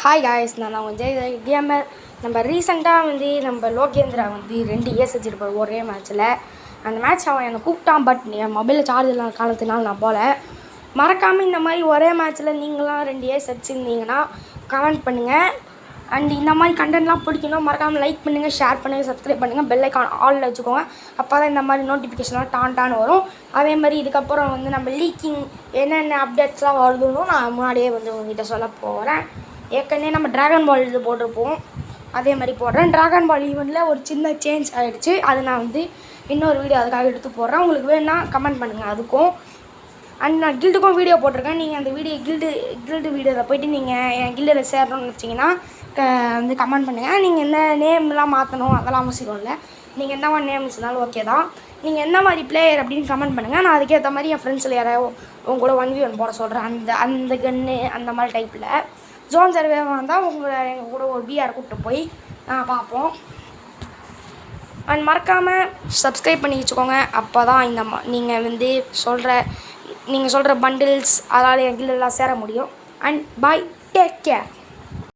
Hi guys, நான் கொஞ்சம் gamer. நம்ம ரீசெண்டாக நம்ம லோகேந்திரா 2 இயர்ஸ் வச்சுருப்பார் ஒரே மேட்ச்சில். அந்த மேட்ச் அவன் என்னை கூப்பிட்டான். பட் என் மொபைலில் சார்ஜ் இல்லாத காலத்தினால நான் போகல. மறக்காமல் இந்த மாதிரி ஒரே மேட்ச்சில் நீங்களாம் 2 இயர்ஸ் வச்சுருந்தீங்கன்னா கமெண்ட் பண்ணுங்கள். அண்ட் இந்த மாதிரி கண்டென்ட்லாம் பிடிக்கணும், மறக்காமல் லைக் பண்ணுங்கள், ஷேர் பண்ணுங்கள், சப்ஸ்கிரைப் பண்ணுங்கள், பெல் ஐக்கான் ஆலில் வச்சுக்கோங்க. அப்போ தான் இந்த மாதிரி நோட்டிஃபிகேஷன்லாம் டான்னு வரும். அதே மாதிரி இதுக்கப்புறம் நம்ம லீக்கிங் என்னென்ன அப்டேட்ஸ்லாம் வருதுன்னு நான் முன்னாடியே உங்கள்கிட்ட சொல்ல போகிறேன். ஏற்கனவே நம்ம ட்ராகன் பால் இது போட்டிருப்போம், அதே மாதிரி போடுறேன். ட்ராகன் பால் ஈவெண்ட்டில் ஒரு சின்ன சேஞ்ச் ஆகிடுச்சு. அது நான் இன்னொரு வீடியோ அதுக்காக எடுத்து போடுறேன். உங்களுக்கு வேணுன்னா கமெண்ட் பண்ணுங்கள் அதுக்கும். அண்ட் நான் கில்டுக்கும் வீடியோ போட்டிருக்கேன். நீங்கள் அந்த கில்டு வீடியோவில் போய்ட்டு நீங்கள் என் கில்டில் சேரணும்னு வச்சிங்கன்னா கமெண்ட் பண்ணுங்கள். நீங்கள் என்ன நேம்லாம் மாற்றணும் அதெல்லாம் அவசியம் இல்லை. நீங்கள் எந்த மாதிரி நேம் வச்சுனாலும் ஓகே தான். நீங்கள் எந்த மாதிரி பிளேயர் அப்படின்னு கமெண்ட் பண்ணுங்கள். நான் அதுக்கேற்ற மாதிரி என் ஃப்ரெண்ட்ஸில் யாராவது உங்க கூட 1v1 போட சொல்கிறேன். அந்த கன்று அந்த மாதிரி டைப்பில் ஜோன் சர்வே வந்தால் எங்கள் கூட ஒரு பிஆர் கூப்பிட்டு போய் பார்ப்போம். அண்ட் மறக்காமல் சப்ஸ்கிரைப் பண்ணி வச்சுக்கோங்க. அப்போ தான் நீங்கள் சொல்கிற பண்டில்ஸ் அதால் என் கில்லெல்லாம் சேர முடியும். And bye, take care.